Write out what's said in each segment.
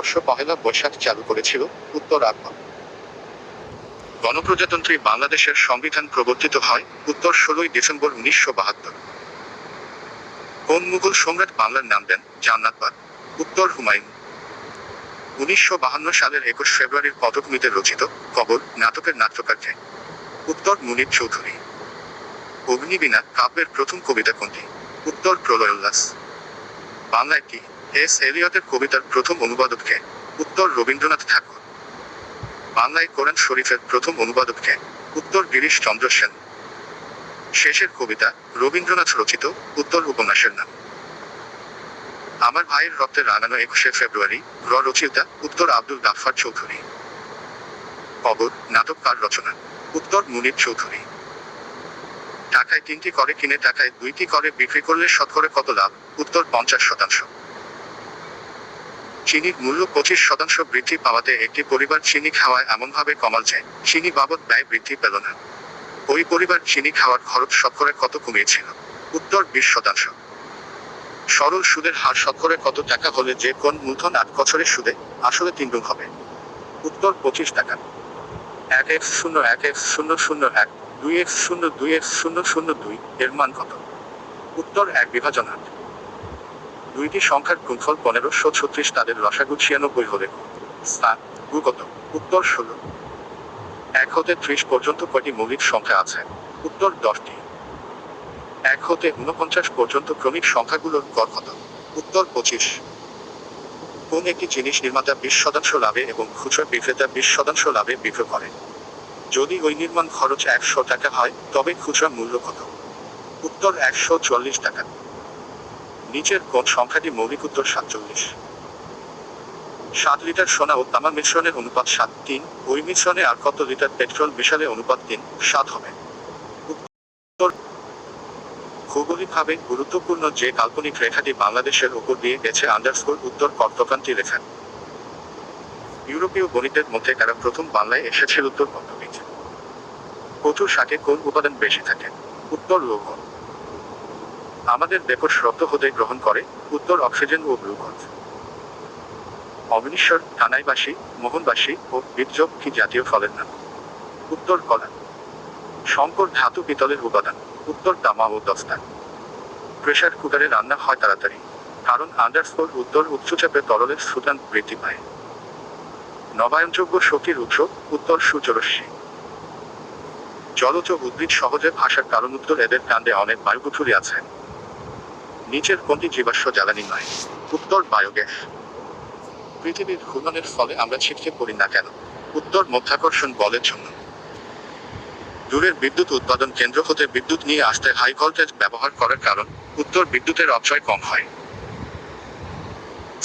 ভারতবর্ষ পহেলা বৈশাখ চালু করেছিল? উত্তর আকবর। গণপ্রজাতন্ত্রী বাংলাদেশের সংবিধান প্রবর্তিত হয়? উত্তর 16 ডিসেম্বর 1972। কোন মুঘল সম্রাট বাংলার নাম দেন জান্নাতবাদ? উত্তর হুমায়ুন। 1952 সালের 21 ফেব্রুয়ারির পটভূমিতে রচিত কবর নাটকের নাট্যকার কে? উত্তর মুনির চৌধুরী। অগ্নিবীণা কাব্যের প্রথম কবিতা কোনটি? উত্তর প্রলয়োল্লাস। বাংলায় কি এস এলিয়টের কবিতার প্রথম অনুবাদক কে? উত্তর রবীন্দ্রনাথ ঠাকুর। বাংলায় কোরআন শরীফের প্রথম অনুবাদক কে? উত্তর গিরিশ চন্দ্র সেন। শেষের কবিতা রবীন্দ্রনাথ রচিত? উত্তর উপন্যাসের নাম। আমার ভাইয়ের রক্তে রাঙানো 21শে ফেব্রুয়ারি রচয়িতা? উত্তর আব্দুল গাফফার চৌধুরী। কবর নাটক কার রচনা? উত্তর মুনির চৌধুরী। টাকায় 3টি করে কিনে টাকায় 2টি করে বিক্রি করলে শতকরা কত লাভ? উত্তর 50%। চিনির মূল্য 25% বৃদ্ধি পাওয়াতে একটি পরিবার চিনি খাওয়ায় এমনভাবে কমাল যে চিনি বাবদ ব্যয় বৃদ্ধি পেল না। ওই পরিবার চিনি খাওয়ার খরচ শতকরা কত কমিয়েছিল? উত্তর 20%। সরল সুদের হার শতকরা কত টাকা হলে যে কোন মূলধন 8 বছরের সুদে আসলে 3 গুণ হবে? উত্তর 25 টাকা। 1x0 1x001 2x0 2x002 এর মান কত? উত্তর 1/8। দুইটি সংখ্যার গুণফল 1536, তাদের লসাগু 96 হলে গু কত? উত্তর 16। 1 হতে 30 পর্যন্ত কয়টি মৌলিক সংখ্যা আছে? উত্তর 10টি। 1 হতে 49 পর্যন্ত ক্রমিক সংখ্যাগুলোর গড় কত? উত্তর 25। কোন একটি জিনিস নির্মাতা 20% লাভে এবং খুচরা বিক্রেতা 20% লাভে বিক্রয় করে? যদি ওই নির্মাণ খরচ 100 টাকা হয় তবে খুচরা মূল্য কত? উত্তর 140 টাকা। নিচের কোন সংখ্যাটি মৌলিক? উত্তর 47। 7 লিটার সোনা ও তামা মিশ্রণের অনুপাত 7:3, ওই মিশ্রণে আর কত লিটার পেট্রোল মিশালে অনুপাত 3:7 হবে? উত্তর। ভৌগোলিকভাবে গুরুত্বপূর্ণ যে কাল্পনিক রেখাটি বাংলাদেশের ওপর দিয়ে গেছে? উত্তর কর্কটক্রান্তি রেখা। ইউরোপীয় গণিতের মধ্যে কারা প্রথম বাংলায় এসেছিল? উত্তর পদ্মবীজ। কচুর শাকে কোন উপাদান বেশি থাকে? উত্তর লৌহ। আমাদের দেহকোষ রক্ত হতে গ্রহণ করে? উত্তর অক্সিজেন ও গ্লুকোজ। অবনীশ্বর, কানাইবাসী, মোহনবাসী ও বীর্যক কি জাতীয় ফলের নাম? উত্তর কলা। সংকর ধাতু পিতলের উপাদান? উত্তর তামা ও দস্তা। প্রেসার কুকারে রান্না হয় তাড়াতাড়ি, কারণ উত্তর উচ্চচাপে তরলের স্ফুটন বৃদ্ধি পায়। নবায়নযোগ্য শক্তির উৎস? উত্তর সূর্যরশ্মি। জলজ উদ্ভিদ সহজে ভাসার কারণ? উত্তর এদের কাণ্ডে অনেক বায়ুপুথুলি আছে। নিচের কোনটি জীবাশ্ম জ্বালানি নয়? উত্তর বায়োগ্যাস। পৃথিবীর ঘূর্ণনের ফলে আমরা ছিটকে পড়ি না কেন? উত্তর মাধ্যাকর্ষণ বলের জন্য। দূরের বিদ্যুৎ উৎপাদন কেন্দ্র হতে বিদ্যুৎ নিয়ে আসতে হাই ভোল্টেজ ব্যবহার করার কারণ? উত্তর বিদ্যুতের অপচয় কম হয়।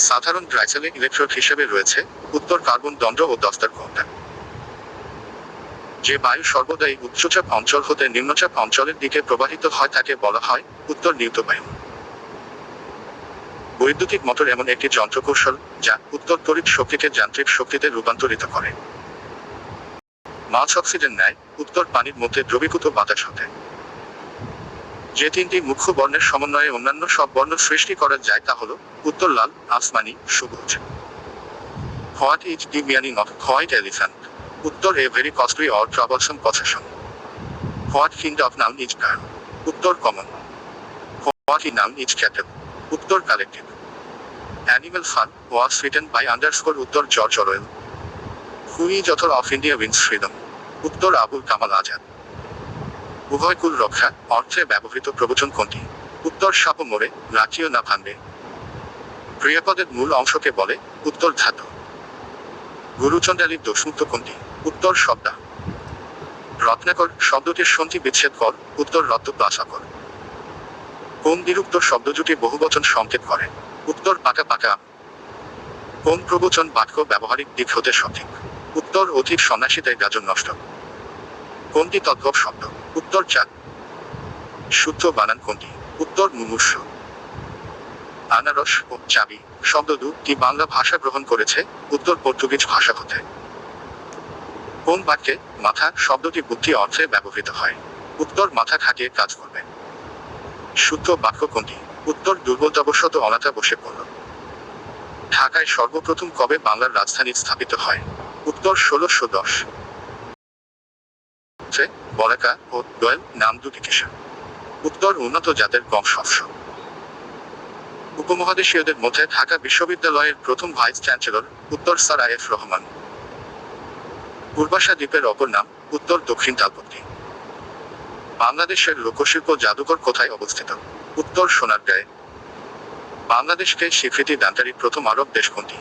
সাধারণ ড্রাইসেলে ইলেকট্রোড হিসেবে রয়েছে? উত্তর কার্বন দণ্ড ও দস্তার কোনটা? যে বায়ু সর্বদাই উচ্চচাপ অঞ্চল হতে নিম্নচাপ অঞ্চলের দিকে প্রবাহিত হয় তাকে বলা হয়? উত্তর নিউটবায়ু। বৈদ্যুতিক মোটর এমন একটি যন্ত্রকৌশল যা উত্তর তড়িৎ শক্তিকে যান্ত্রিক শক্তিতে রূপান্তরিত করে। মাছ অক্সিজেন নেয়? উত্তর পানির মধ্যে দ্রবীভূত বাতাস হতে। যে 3টি মুখ্য বর্ণের সমন্বয়ে অন্যান্য সব বর্ণ সৃষ্টি করা যায় তা হলো? উত্তর লাল, আসমানি, সবুজ। What is the meaning of white elephant? উত্তর a very costly or troublesome possession. What kind of noun is girl? উত্তর কমন। হোয়াট ই নাউন ইজ ক্যাটেল? উত্তর collective. Animal Farm was written by উত্তর George Orwell. Who is author of India Wins Freedom? উত্তর আবুল কামাল আজাদ। উভয়কুল রক্ষা অর্থে ব্যবহৃত প্রবচন কোনটি? উত্তর সাপ মোড়ে রাখিও না ভাঙবে। ক্রিয়াপদের মূল অংশকে বলে? উত্তর ধাতু। গুরুচণ্ডালীর দোষমুক্ত কোনটি? উত্তর শব্দা। রত্নাকর শব্দটির সন্ধি বিচ্ছেদ কর? উত্তর রত্ন প্লাসাকর। কোন বিরুক্ত শব্দজুটি বহুবচন সংকেত করে? উত্তর পাকা পাকা আম। কোন প্রবচন বাক্য ব্যবহারিক দিক হতে সঠিক? উত্তর অধিক সন্ন্যাসীতায় গাজন নষ্ট। কোনটি তদ্ভব শব্দ? উত্তর চাঁদ। শুদ্ধ বানান কোনটি? উত্তর মুমূর্ষ। আনারস ও চাবি শব্দ দুটি বাংলা ভাষা গ্রহণ করেছে? উত্তর পর্তুগিজ ভাষা হতে। কোন বাক্যে মাথা শব্দটি বুদ্ধি অর্থে ব্যবহৃত হয়? উত্তর মাথা খাটিয়ে কাজ করবে। শুদ্ধ বাক্য কোনটি? উত্তর দুর্বলতাবশত অনাথা বসে পড়ল। ঢাকায় সর্বপ্রথম কবে বাংলার রাজধানী স্থাপিত হয়? উত্তর ১৬১০। বলাকা ও দোয়েল নাম দুটি কিসের? উত্তর উন্নত জাতের গম শস্য। উপমহাদেশীয়দের মধ্যে ঢাকা বিশ্ববিদ্যালয়ের প্রথম ভাইস চ্যান্সেলর? উত্তর স্যার আইএফ রহমান। পূর্বাশা দ্বীপের অপর নাম? উত্তর দক্ষিণ তালপট্টি। বাংলাদেশের লোকশিল্প জাদুঘর কোথায় অবস্থিত? উত্তর সোনারগাঁয়ে। বাংলাদেশকে স্বীকৃতি দানকারী প্রথম আরব দেশ কোনটি?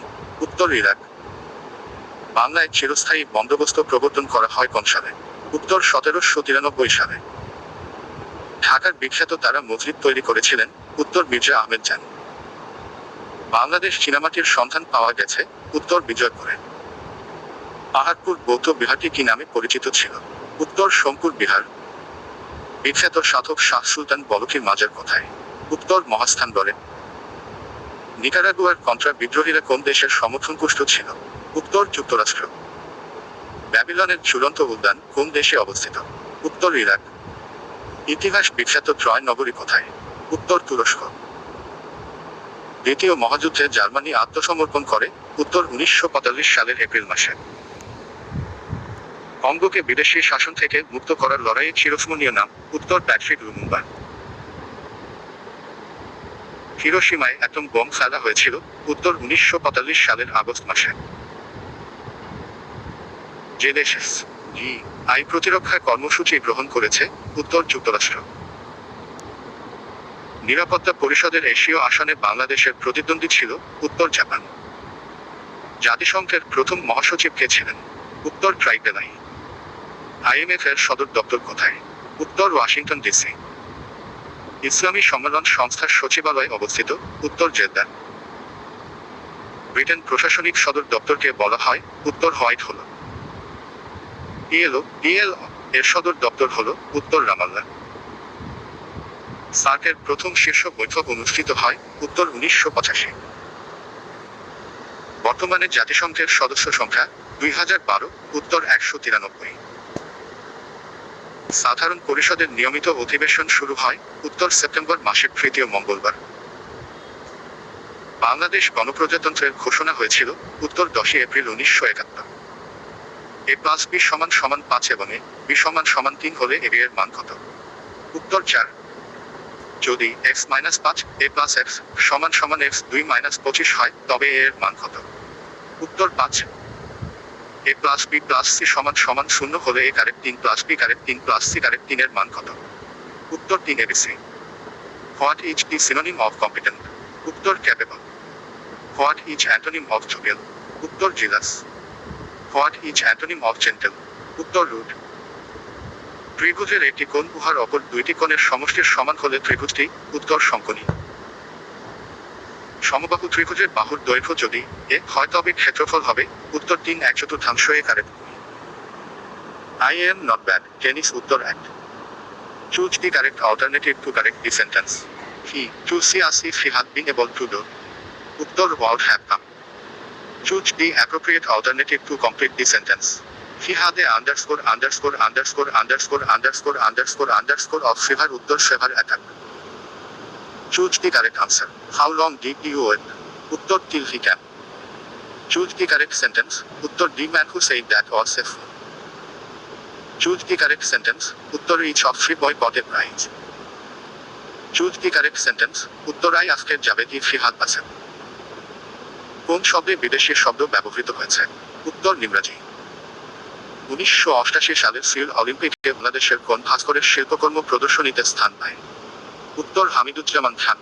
উত্তর ইরাক। বাংলায় চিরস্থায়ী বন্দোবস্ত প্রবর্তন করা হয় কোন সালে? উত্তর ১৭৯৩ সালে। ঢাকার বিখ্যাত তারা মসজিদ তৈরি করেছিলেন? উত্তর মির্জা আহমেদ জান। বাংলাদেশ চীনামাটির সন্ধান পাওয়া গেছে? উত্তর বিজয়পুরে। পাহাড়পুর বৌদ্ধ বিহারটি কি নামে পরিচিত ছিল? উত্তর সোমপুর বিহার। বিখ্যাত সাধক শাহ সুলতান বলখির মাজার কোথায়? উত্তর মহাস্থানগড়ে। নিকারাগুয়ার কন্ট্রা বিদ্রোহীরা কোন দেশের সমর্থনপুষ্ট ছিল? উত্তর যুক্তরাষ্ট্র। ব্যাবিলনের ঝুলন্ত উদ্যান কোন দেশে অবস্থিত? উত্তর ইরাক। ইতিহাস বিখ্যাত ট্রয় নগরী কোথায়? উত্তর তুরস্ক। দ্বিতীয় মহাযুদ্ধে জার্মানি আত্মসমর্পণ করে? উত্তর ১৯৪৫ সালের এপ্রিল মাসে। কঙ্গোকে বিদেশি শাসন থেকে মুক্ত করার লড়াইয়ে চিরস্মরণীয় নাম? উত্তর প্যাট্রিক লুমুম্বা। হিরোশিমায় অ্যাটম বোম ফেলা হয়েছিল? উত্তর ১৯৪৫ সালের আগস্ট মাসে। যে দেশ আই প্রতিরক্ষা কর্মসূচি গ্রহণ করেছে? উত্তর যুক্তরাষ্ট্র। নিরাপত্তা পরিষদের এশীয় আসনে বাংলাদেশের প্রতিদ্বন্দ্বী ছিল? উত্তর জাপান। জাতিসংঘের প্রথম মহাসচিব কে ছিলেন? উত্তর ট্রাইবেলাই। আইএমএফ এর সদর দপ্তর কোথায়? উত্তর ওয়াশিংটন ডিসি। ইসলামী সম্মেলন সংস্থার সচিবালয় অবস্থিত? উত্তর জেদ্দা। ব্রিটেন প্রশাসনিক সদর দপ্তরকে বলা হয়? উত্তর হোয়াইট হল। ইএলও এর সদর দপ্তর হল? উত্তর রামাল্লা। সার্কের প্রথম শীর্ষ বৈঠক অনুষ্ঠিত হয়? উত্তর ১৯৮৫। বর্তমানে জাতিসংঘের সদস্য সংখ্যা? ২০১২। উত্তর ১৯৩। সাধারণ পরিষদের নিয়মিত অধিবেশন শুরু হয়? উত্তর সেপ্টেম্বর মাসের তৃতীয় মঙ্গলবার। বাংলাদেশ গণপ্রজাতন্ত্রের ঘোষণা হয়েছিল? উত্তর ১০ এপ্রিল ১৯৭১। a+b=৫ এবং b=৩ হলে a এর মান কত? উত্তর ৪। যদি x-৫ a+x=x2-25 হয় তবে a এর মান কত? উত্তর ৫। a+b+c=0 হলে a^3+b^3+c^3 এর মান কত? উত্তর ৩ abc। What is the synonym of competent? উত্তর capable. What is antonym of jovial? উত্তর jealous. What is antonym of gentle? উত্তর রুড। ত্রিভুজের একটি কোণ উহার অপর দুইটি কোণের সমষ্টির সমান হলে ত্রিভুজটি? উত্তর শঙ্কনী। সমবাহু ত্রিভুজের বাহুর দৈর্ঘ্য যদি এ হয় তবে ক্ষেত্রফল হবে? উত্তর 3/4 acre. I am not bad, Dennis উত্তর 1। Choose the correct alternative to correct the sentence. He to see as if he had been able to do. উত্তর would have come. Choose the appropriate alternative to complete the sentence. He had a ________ of fever উত্তর fever attack. Choose the correct answer. How long did you wait? উত্তর till he can. Choose the correct sentence. উত্তর the man who said that was a fool. Choose the correct sentence. উত্তর each of three boy got a prize. Choose the correct sentence. উত্তর I asked Javed if he had passed. কোন শব্দে বিদেশি শব্দ ব্যবহৃত হয়েছে? উত্তর নিমরাজি। ১৯৮৮ সালের সিউল অলিম্পিকে বাংলাদেশের কোন ভাস্করের শিল্পকর্ম প্রদর্শনীতে স্থান পায়? উত্তর হামিদুজ্জামান খান।